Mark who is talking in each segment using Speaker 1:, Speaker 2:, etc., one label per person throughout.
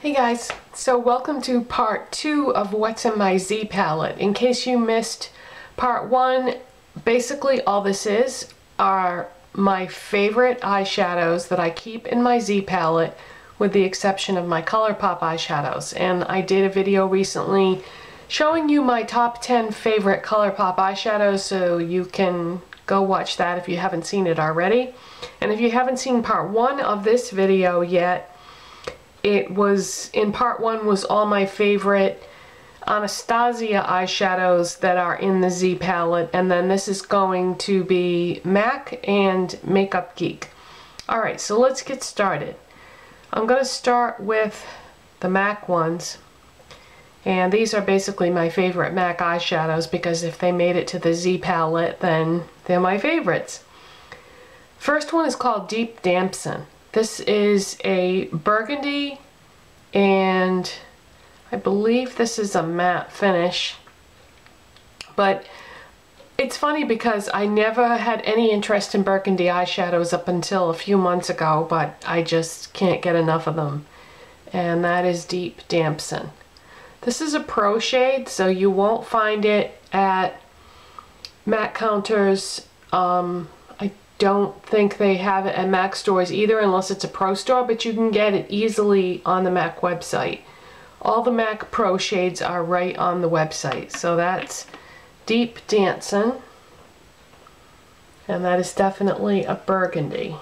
Speaker 1: Hey guys, so welcome to part 2 of what's in my Z palette. In case you missed part 1, basically all this are my favorite eyeshadows that I keep in my Z palette with the exception of my ColourPop eyeshadows. And I did a video recently showing you my top 10 favorite ColourPop eyeshadows, so you can go watch that if you haven't seen it already. And if you haven't seen part 1 of this video yet, in part 1 was all my favorite Anastasia eyeshadows that are in the Z palette, and then this is going to be MAC and Makeup Geek. Alright, so let's get started. I'm going to start with the MAC ones, and these are basically my favorite MAC eyeshadows because if they made it to the Z palette, then they're my favorites. First one is called Deep Damson. This is a burgundy, and I believe this is a matte finish. But it's funny because I never had any interest in burgundy eyeshadows up until a few months ago, but I just can't get enough of them. And that is Deep Damson. This is a pro shade, so you won't find it at MAC counters. Don't think they have it at MAC stores either unless it's a pro store, but you can get it easily on the MAC website. All the MAC Pro shades are right on the website. So that's Deep Damson, and that is definitely a burgundy.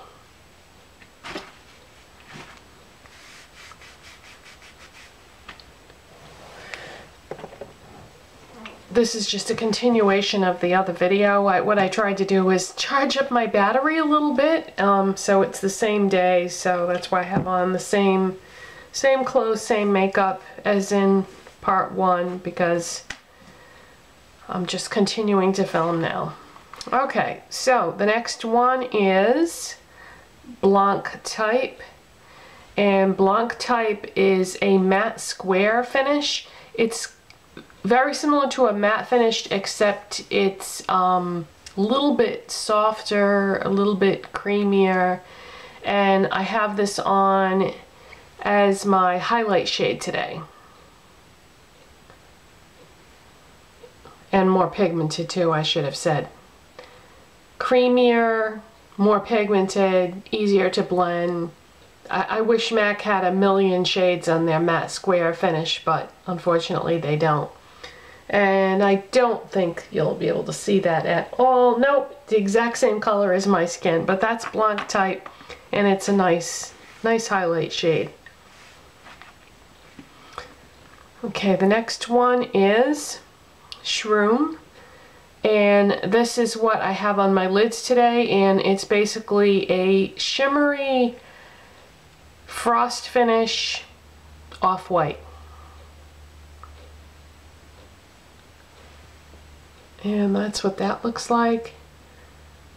Speaker 1: This is just a continuation of the other video. What I tried to do was charge up my battery a little bit, so it's the same day, so that's why I have on the same clothes, same makeup as in part 1, because I'm just continuing to film now. Okay, so the next one is Blanc Type, and Blanc Type is a matte square finish. It's very similar to a matte finish, except it's a little bit softer, a little bit creamier, and I have this on as my highlight shade today. And more pigmented too, I should have said. Creamier, more pigmented, easier to blend. I wish MAC had a million shades on their matte square finish, but unfortunately they don't. And I don't think you'll be able to see that at all. Nope, the exact same color as my skin, but that's Blanc Type, and it's a nice highlight shade. Okay, the next one is Shroom, and this is what I have on my lids today, and it's basically a shimmery frost finish off-white. And that's what that looks like.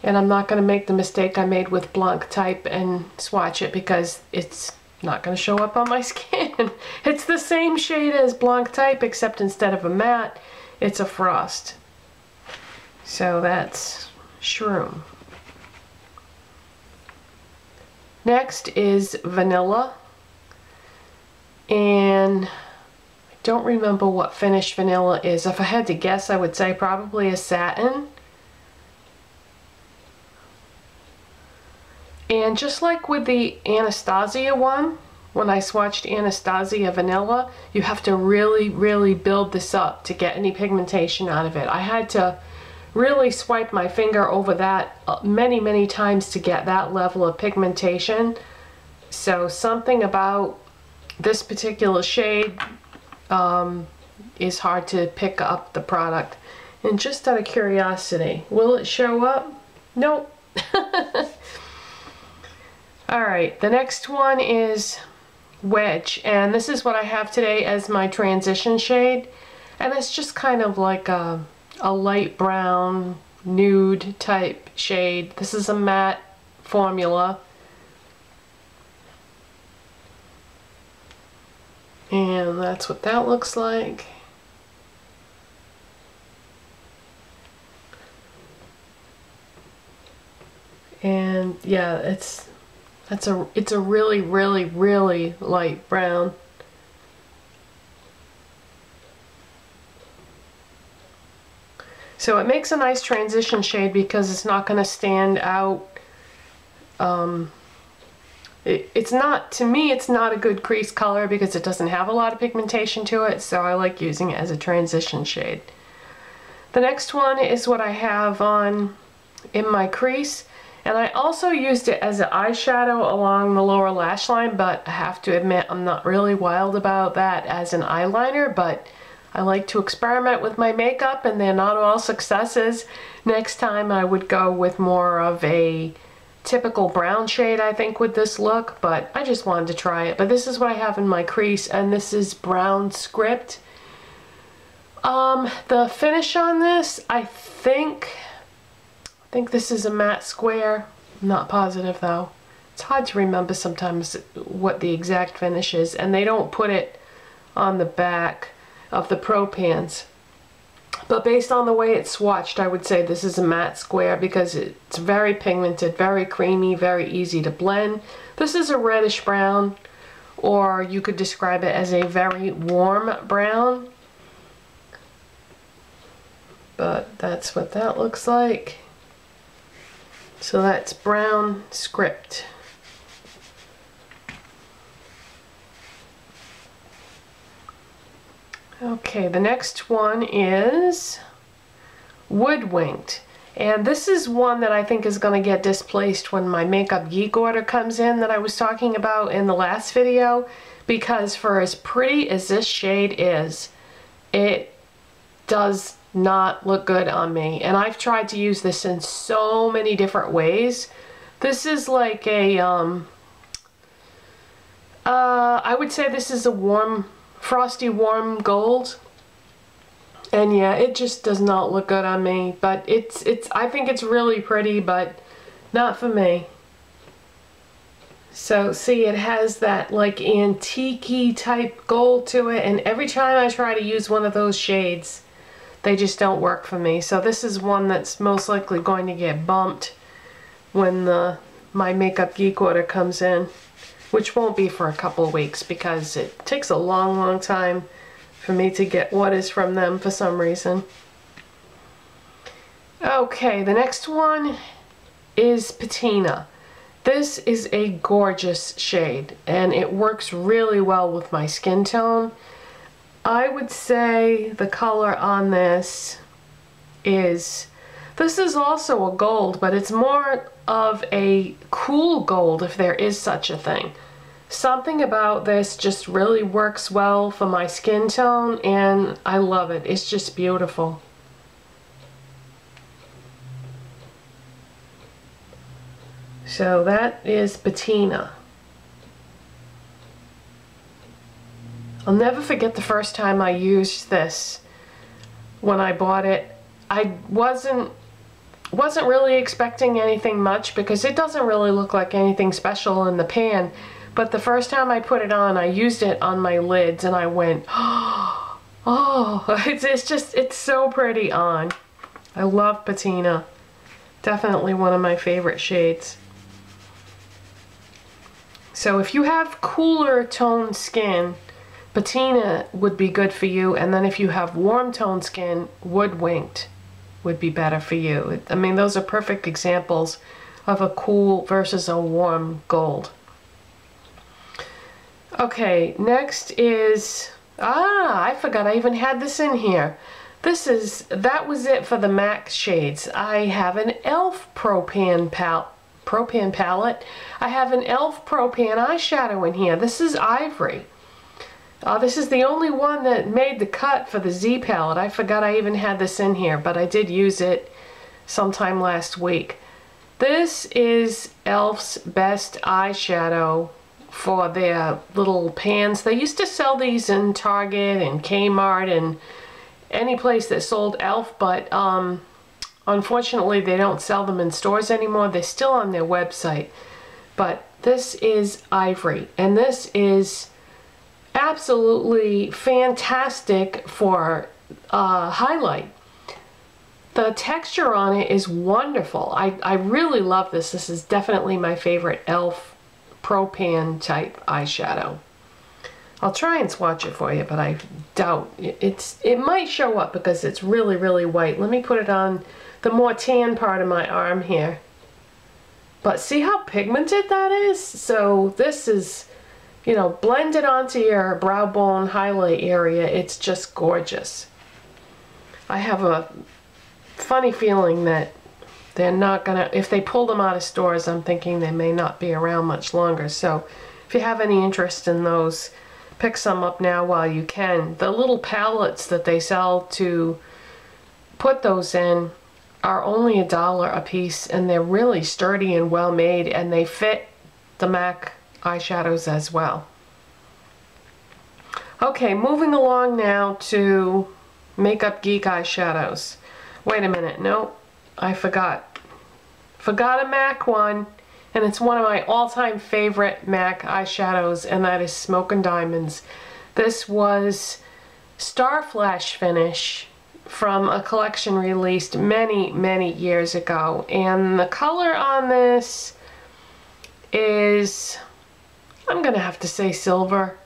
Speaker 1: And I'm not going to make the mistake I made with Blanc Type and swatch it because it's not going to show up on my skin. It's the same shade as Blanc Type, except instead of a matte, it's a frost. So that's Shroom. Next is Vanilla. And don't remember what finish Vanilla is. If I had to guess, I would say probably a satin. And just like with the Anastasia one, when I swatched Anastasia Vanilla, you have to really build this up to get any pigmentation out of it. I had to really swipe my finger over that many times to get that level of pigmentation. So something about this particular shade is hard to pick up the product. And just out of curiosity, will it show up? Nope. Alright, the next one is Wedge, and this is what I have today as my transition shade, and it's just kind of like a light brown nude type shade. This is a matte formula. And that's what that looks like. And yeah, it's a really light brown. So it makes a nice transition shade because it's not going to stand out. It's not, to me, it's not a good crease color because it doesn't have a lot of pigmentation to it, so I like using it as a transition shade. The next one is what I have on in my crease, and I also used it as an eyeshadow along the lower lash line, but I have to admit I'm not really wild about that as an eyeliner, but I like to experiment with my makeup and they're not all successes. Next time I would go with more of a typical brown shade, I think, with this look, but I just wanted to try it. But this is what I have in my crease, and this is Brown Script. The finish on this, I think this is a matte square. I'm not positive though. It's hard to remember sometimes what the exact finish is, and they don't put it on the back of the Pro Pans. But based on the way it's swatched, I would say this is a matte square because it's very pigmented, very creamy, very easy to blend. This is a reddish brown, or you could describe it as a very warm brown. But that's what that looks like. So that's Brown Script. Okay, the next one is Woodwinked. And this is one that I think is going to get displaced when my Makeup Geek order comes in that I was talking about in the last video, because for as pretty as this shade is, it does not look good on me. And I've tried to use this in so many different ways. This is like a, I would say this is a warm, frosty warm gold, and yeah, it just does not look good on me, but I think it's really pretty, but not for me. So see, it has that like antique-y type gold to it, and every time I try to use one of those shades, they just don't work for me. So this is one that's most likely going to get bumped when my Makeup Geek order comes in, which won't be for a couple of weeks because it takes a long time for me to get orders from them for some reason. Okay, the next one is Patina. This is a gorgeous shade and it works really well with my skin tone. I would say the color on this is also a gold, but it's more of a cool gold, if there is such a thing. Something about this just really works well for my skin tone, and I love it. It's just beautiful. So that is Patina. I'll never forget the first time I used this. When I bought it, I wasn't really expecting anything much because it doesn't really look like anything special in the pan. But the first time I put it on, I used it on my lids and I went, oh, it's so pretty on. I love Patina. Definitely one of my favorite shades. So if you have cooler toned skin, Patina would be good for you, and then if you have warm toned skin, Woodwinked would be better for you. I mean, those are perfect examples of a cool versus a warm gold. Okay, next is, I forgot I even had this in here. That was it for the MAC shades. I have an e.l.f. Pro Pan palette. I have an e.l.f. Pro Pan eyeshadow in here. This is Ivory. This is the only one that made the cut for the Z palette. I forgot I even had this in here, but I did use it sometime last week. This is e.l.f.'s best eyeshadow for their little pans. They used to sell these in Target and Kmart and any place that sold e.l.f., but unfortunately they don't sell them in stores anymore. They're still on their website. But this is Ivory, and this is absolutely fantastic for highlight. The texture on it is wonderful. I really love this. This is definitely my favorite e.l.f. Pro Pan type eyeshadow. I'll try and swatch it for you, but I doubt it might show up because it's really, really white. Let me put it on the more tan part of my arm here. But see how pigmented that is? So this is, you know, blended onto your brow bone highlight area. It's just gorgeous. I have a funny feeling that they're not gonna, if they pull them out of stores, I'm thinking they may not be around much longer. So if you have any interest in those, pick some up now while you can. The little palettes that they sell to put those in are only $1 a piece, and they're really sturdy and well made, and they fit the MAC eyeshadows as well. Okay, moving along now to Makeup Geek eyeshadows. Wait a minute, no, I forgot a MAC one, and it's one of my all-time favorite MAC eyeshadows, and that is Smoke and Diamonds. This was Star Flash Finish from a collection released many years ago, and the color on this is, I'm gonna have to say silver,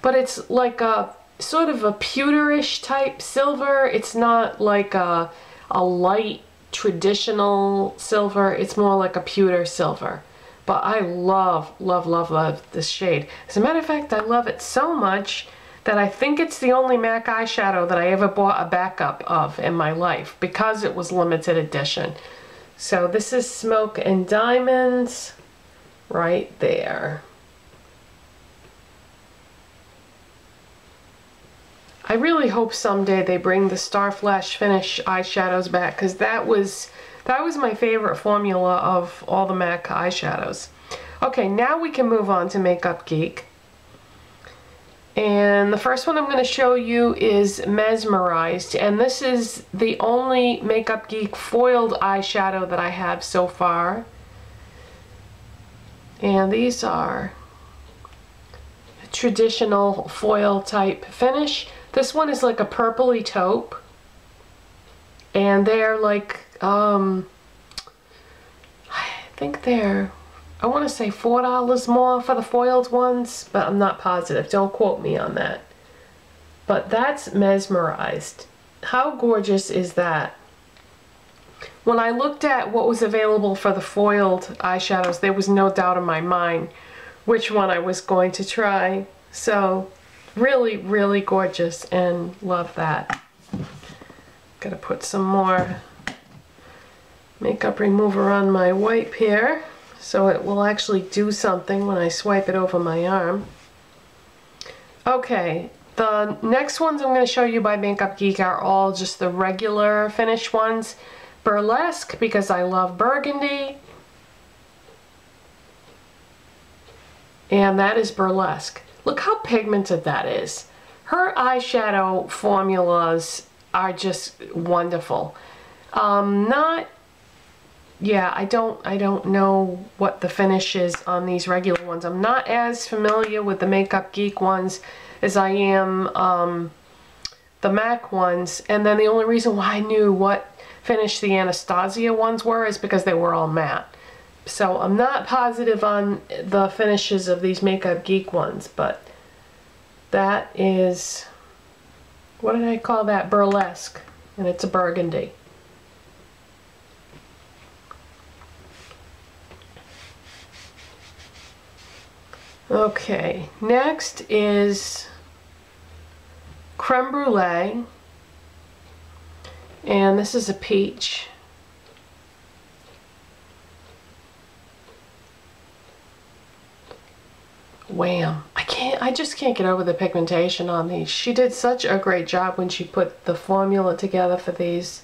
Speaker 1: but it's like a sort of a pewterish type silver. It's not like a light traditional silver, it's more like a pewter silver. But I love this shade. As a matter of fact, I love it so much that I think it's the only MAC eyeshadow that I ever bought a backup of in my life because it was limited edition. So this is Smoke and Diamonds right there. I really hope someday they bring the Star Flash Finish eyeshadows back, because that was my favorite formula of all the MAC eyeshadows. Okay, now we can move on to Makeup Geek. And the first one I'm going to show you is Mesmerized, and this is the only Makeup Geek foiled eyeshadow that I have so far. And these are a traditional foil type finish. This one is like a purpley taupe, and they're like, I think they're, I want to say $4 more for the foiled ones, but I'm not positive. Don't quote me on that. But that's Mesmerized. How gorgeous is that? When I looked at what was available for the foiled eyeshadows, there was no doubt in my mind which one I was going to try. So really gorgeous, and love that. Gotta put some more makeup remover on my wipe here so it will actually do something when I swipe it over my arm. Okay, the next ones I'm going to show you by Makeup Geek are all just the regular finish ones. Burlesque, because I love burgundy, and that is Burlesque. Look how pigmented that is. Her eyeshadow formulas are just wonderful. I don't know what the finish is on these regular ones. I'm not as familiar with the Makeup Geek ones as I am the MAC ones, and then the only reason why I knew what finish the Anastasia ones were is because they were all matte. So I'm not positive on the finishes of these Makeup Geek ones, but that is, what did I call that? Burlesque, and it's a burgundy. Okay, next is Creme Brulee, and this is a peach. Wham! I just can't get over the pigmentation on these. She did such a great job when she put the formula together for these,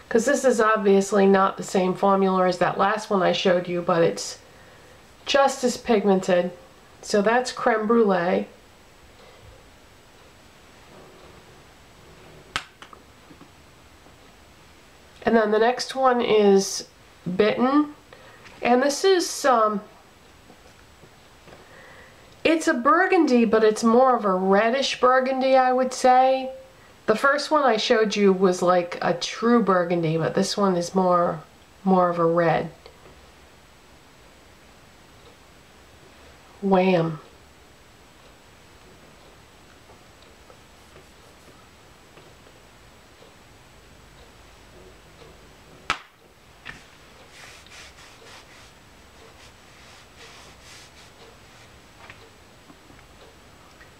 Speaker 1: because this is obviously not the same formula as that last one I showed you, but it's just as pigmented. So that's Creme Brulee. And then the next one is Bitten, and this is it's a burgundy, but it's more of a reddish burgundy, I would say. The first one I showed you was like a true burgundy, but this one is more of a red. Wham!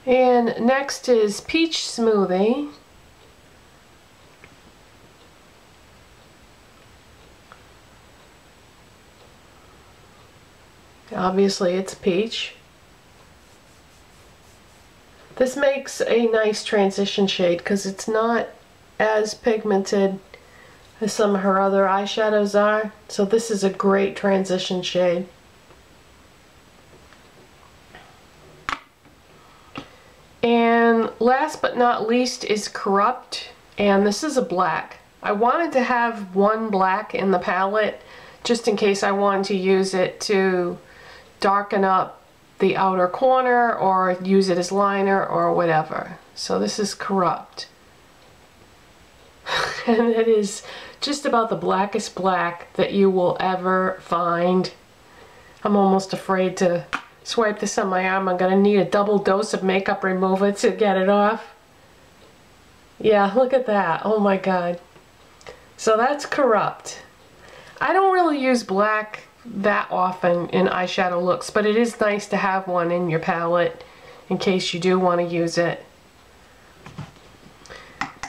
Speaker 1: And next is Peach Smoothie. Obviously it's peach. This makes a nice transition shade because it's not as pigmented as some of her other eyeshadows are. So this is a great transition shade. And last but not least is Corrupt, and this is a black. I wanted to have one black in the palette just in case I wanted to use it to darken up the outer corner or use it as liner or whatever. So this is Corrupt. And it is just about the blackest black that you will ever find. I'm almost afraid to swipe this on my arm. I'm gonna need a double dose of makeup remover to get it off. Yeah, look at that. Oh my god. So that's Corrupt. I don't really use black that often in eyeshadow looks, but it is nice to have one in your palette in case you do want to use it.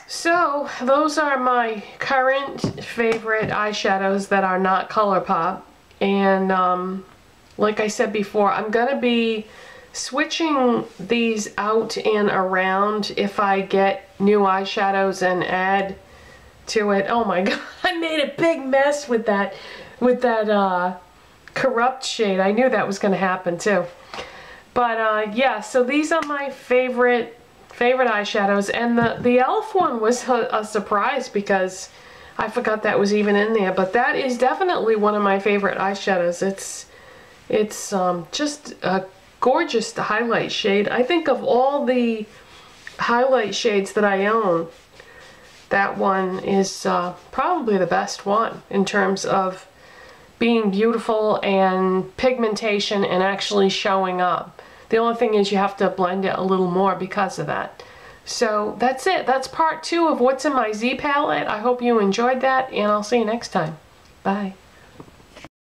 Speaker 1: So those are my current favorite eyeshadows that are not ColourPop, and like I said before, I'm gonna be switching these out and around if I get new eyeshadows and add to it. Oh my god, I made a big mess with that Corrupt shade. I knew that was gonna happen too. But yeah, so these are my favorite eyeshadows, and the elf one was a surprise because I forgot that was even in there, but that is definitely one of my favorite eyeshadows. It's just a gorgeous highlight shade. I think of all the highlight shades that I own, that one is probably the best one in terms of being beautiful and pigmentation and actually showing up. The only thing is you have to blend it a little more because of that. So that's it. That's part 2 of what's in my Z palette. I hope you enjoyed that, and I'll see you next time. Bye.